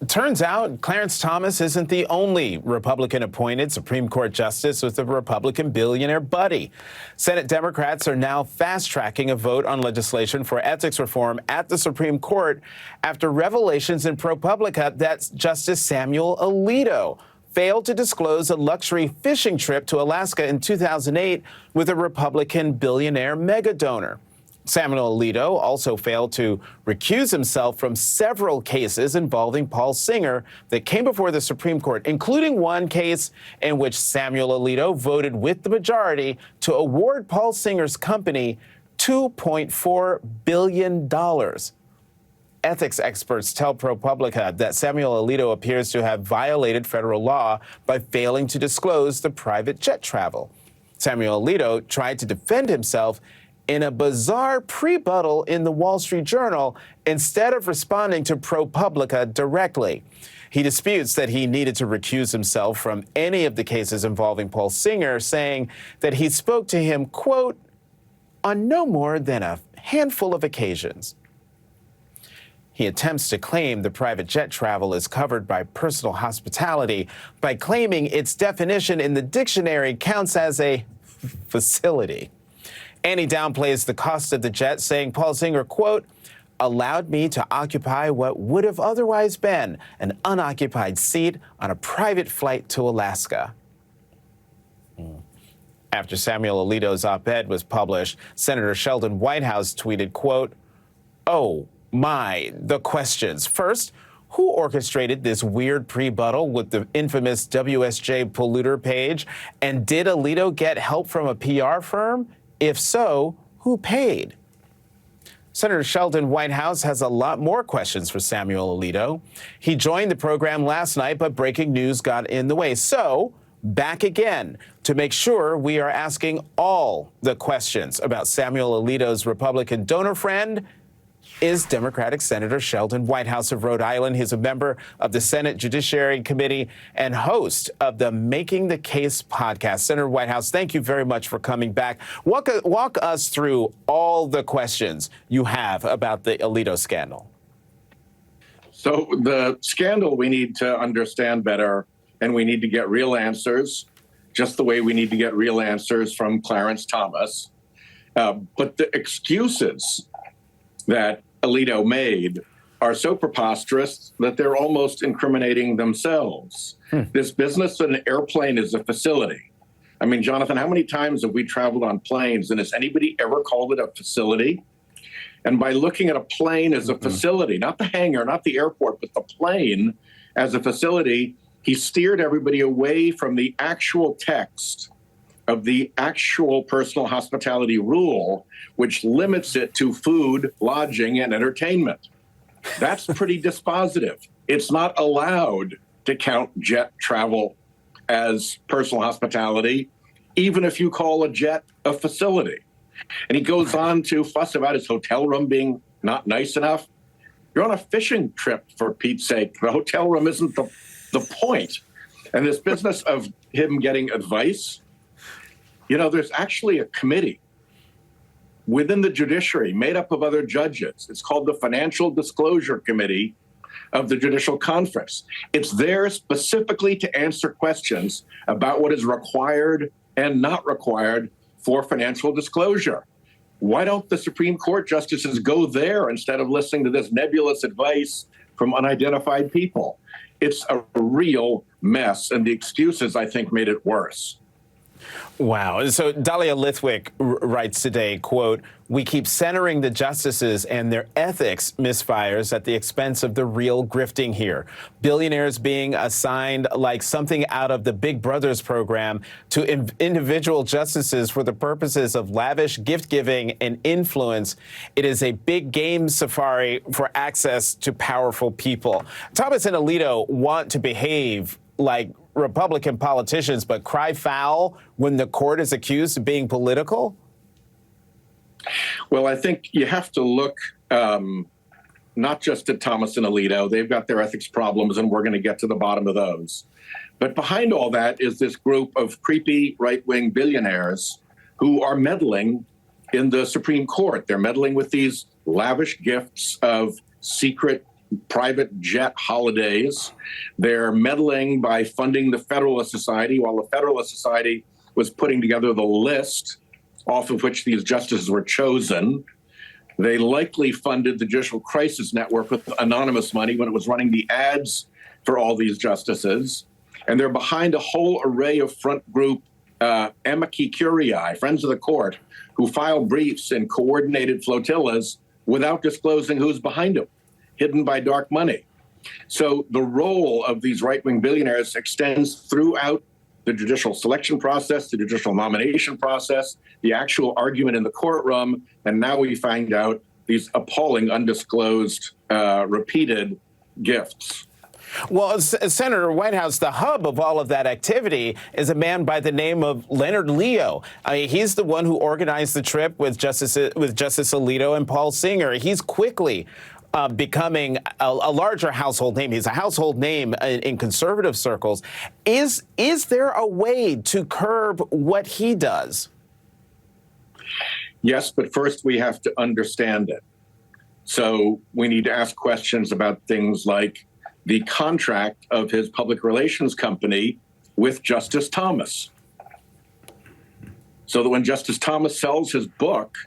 Turns out Clarence Thomas isn't the only Republican-appointed Supreme Court justice with a Republican billionaire buddy. Senate Democrats are now fast-tracking a vote on legislation for ethics reform at the Supreme Court after revelations in ProPublica that Justice Samuel Alito failed to disclose a luxury fishing trip to Alaska in 2008 with a Republican billionaire mega-donor. Samuel Alito also failed to recuse himself from several cases involving Paul Singer that came before the Supreme Court, including one case in which Samuel Alito voted with the majority to award Paul Singer's company $2.4 billion. Ethics experts tell ProPublica that Samuel Alito appears to have violated federal law by failing to disclose the private jet travel. Samuel Alito tried to defend himself in a bizarre rebuttal in the Wall Street Journal instead of responding to ProPublica directly. He disputes that he needed to recuse himself from any of the cases involving Paul Singer, saying that he spoke to him, quote, on no more than a handful of occasions. He attempts to claim the private jet travel is covered by personal hospitality by claiming its definition in the dictionary counts as a facility. And he downplays the cost of the jet, saying Paul Singer, quote, allowed me to occupy what would have otherwise been an unoccupied seat on a private flight to Alaska. After Samuel Alito's op-ed was published, Senator Sheldon Whitehouse tweeted, quote, oh my, the questions. First, who orchestrated this weird rebuttal with the infamous WSJ polluter page? And did Alito get help from a PR firm? If so, who paid? Senator Sheldon Whitehouse has a lot more questions for Samuel Alito. He joined the program last night, but breaking news got in the way. So, back again to make sure we are asking all the questions about Samuel Alito's Republican donor friend is Democratic Senator Sheldon Whitehouse of Rhode Island. He's a member of the Senate Judiciary Committee and host of the Making the Case podcast. Senator Whitehouse, thank you very much for coming back. Walk us through all the questions you have about the Alito scandal. So the scandal we need to understand better, and we need to get real answers, just the way we need to get real answers from Clarence Thomas. But the excuses that Alito made are so preposterous that they're almost incriminating themselves. This business of an airplane is a facility. I mean, Jonathan, how many times have we traveled on planes, and has anybody ever called it a facility? And by looking at a plane as a facility, not the hangar, not the airport, but the plane as a facility, he steered everybody away from the actual text of the actual personal hospitality rule, which limits it to food, lodging, and entertainment. That's pretty dispositive. It's not allowed to count jet travel as personal hospitality, even if you call a jet a facility. And he goes on to fuss about his hotel room being not nice enough. You're on a fishing trip, for Pete's sake. The hotel room isn't the point. And this business of him getting advice, you know, there's actually a committee within the judiciary made up of other judges. It's called the Financial Disclosure Committee of the Judicial Conference. It's there specifically to answer questions about what is required and not required for financial disclosure. Why don't the Supreme Court justices go there instead of listening to this nebulous advice from unidentified people? It's a real mess, and the excuses, I think, made it worse. Wow. So Dalia Litwick writes today, quote, we keep centering the justices and their ethics misfires at the expense of the real grifting here. Billionaires being assigned like something out of the Big Brothers program to individual justices for the purposes of lavish gift giving and influence. It is a big game safari for access to powerful people. Thomas and Alito want to behave like Republican politicians, but cry foul when the court is accused of being political? Well, I think you have to look not just at Thomas and Alito. They've got their ethics problems, and we're going to get to the bottom of those. But behind all that is this group of creepy right-wing billionaires who are meddling in the Supreme Court. They're meddling with these lavish gifts of secret private jet holidays. They're meddling by funding the Federalist Society while the Federalist Society was putting together the list off of which these justices were chosen. They likely funded the Judicial Crisis Network with anonymous money when it was running the ads for all these justices. And they're behind a whole array of front group amici curiae, friends of the court, who file briefs in coordinated flotillas without disclosing who's behind them, hidden by dark money. So the role of these right-wing billionaires extends throughout the judicial selection process, the judicial nomination process, the actual argument in the courtroom, and now we find out these appalling, undisclosed, repeated gifts. Well, Senator Whitehouse, the hub of all of that activity is a man by the name of Leonard Leo. I mean, he's the one who organized the trip with Justice Alito and Paul Singer. He's quickly becoming a larger household name. He's a household name in conservative circles. Is there a way to curb what he does? Yes, but first we have to understand it. So we need to ask questions about things like the contract of his public relations company with Justice Thomas. So that when Justice Thomas sells his book,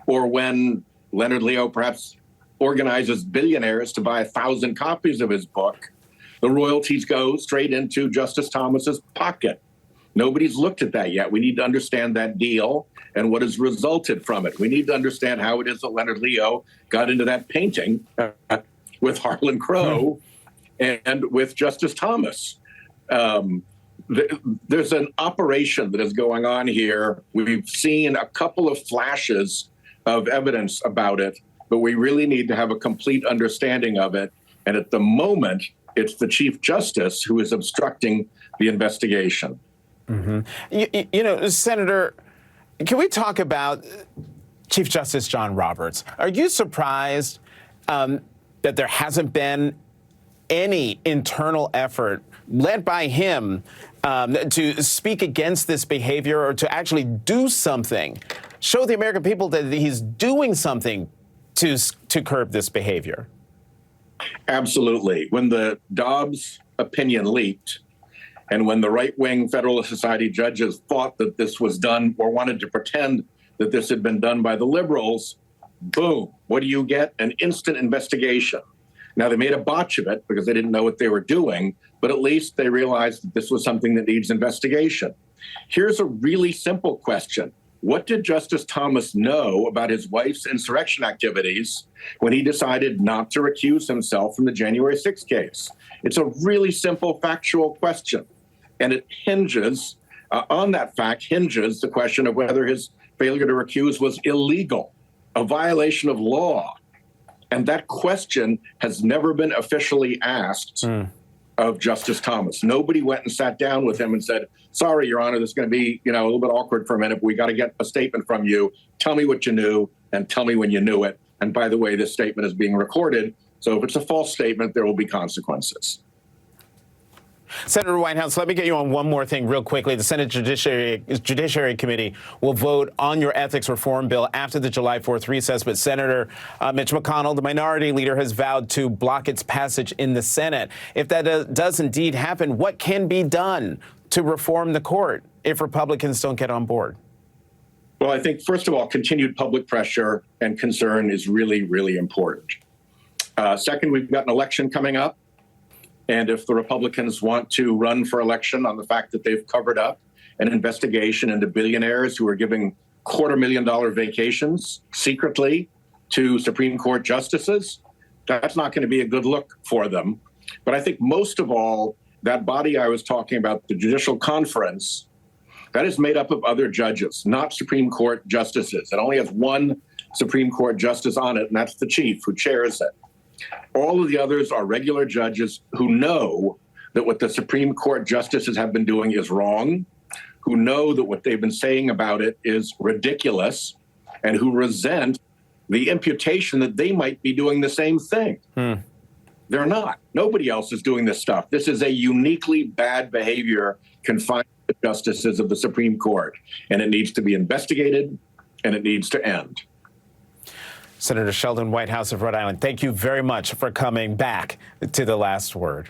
or when Leonard Leo perhaps organizes billionaires to buy 1,000 copies of his book, the royalties go straight into Justice Thomas's pocket. Nobody's looked at that yet. We need to understand that deal and what has resulted from it. We need to understand how it is that Leonard Leo got into that painting with Harlan Crow and with Justice Thomas. There's an operation that is going on here. We've seen a couple of flashes of evidence about it, but we really need to have a complete understanding of it. And at the moment, it's the Chief Justice who is obstructing the investigation. Mm-hmm. You know, Senator, can we talk about Chief Justice John Roberts? Are you surprised that there hasn't been any internal effort led by him to speak against this behavior or to actually do something, show the American people that he's doing something to curb this behavior? Absolutely. When the Dobbs opinion leaked, and when the right-wing Federalist Society judges thought that this was done or wanted to pretend that this had been done by the liberals, boom, what do you get? An instant investigation. Now, they made a botch of it because they didn't know what they were doing, but at least they realized that this was something that needs investigation. Here's a really simple question. What did Justice Thomas know about his wife's insurrection activities when he decided not to recuse himself from the January 6th case? It's a really simple factual question. And it hinges, on that fact, hinges the question of whether his failure to recuse was illegal, a violation of law. And that question has never been officially asked of Justice Thomas. Nobody went and sat down with him and said, sorry, Your Honor, this is going to be, a little bit awkward for a minute, but we got to get a statement from you. Tell me what you knew and tell me when you knew it. And by the way, this statement is being recorded. So if it's a false statement, there will be consequences. Senator Whitehouse, let me get you on one more thing real quickly. The Senate Judiciary Committee will vote on your ethics reform bill after the July 4th recess, but Senator Mitch McConnell, the minority leader, has vowed to block its passage in the Senate. If that does indeed happen, what can be done to reform the court if Republicans don't get on board? Well, I think, first of all, continued public pressure and concern is really, really important. Second, we've got an election coming up. And if the Republicans want to run for election on the fact that they've covered up an investigation into billionaires who are giving $250,000 vacations secretly to Supreme Court justices, that's not going to be a good look for them. But I think most of all, that body I was talking about, the Judicial Conference, that is made up of other judges, not Supreme Court justices. It only has one Supreme Court justice on it, and that's the chief who chairs it. All of the others are regular judges who know that what the Supreme Court justices have been doing is wrong, who know that what they've been saying about it is ridiculous, and who resent the imputation that they might be doing the same thing. They're not. Nobody else is doing this stuff. This is a uniquely bad behavior confined to the justices of the Supreme Court, and it needs to be investigated, and it needs to end. Senator Sheldon Whitehouse of Rhode Island, thank you very much for coming back to The Last Word.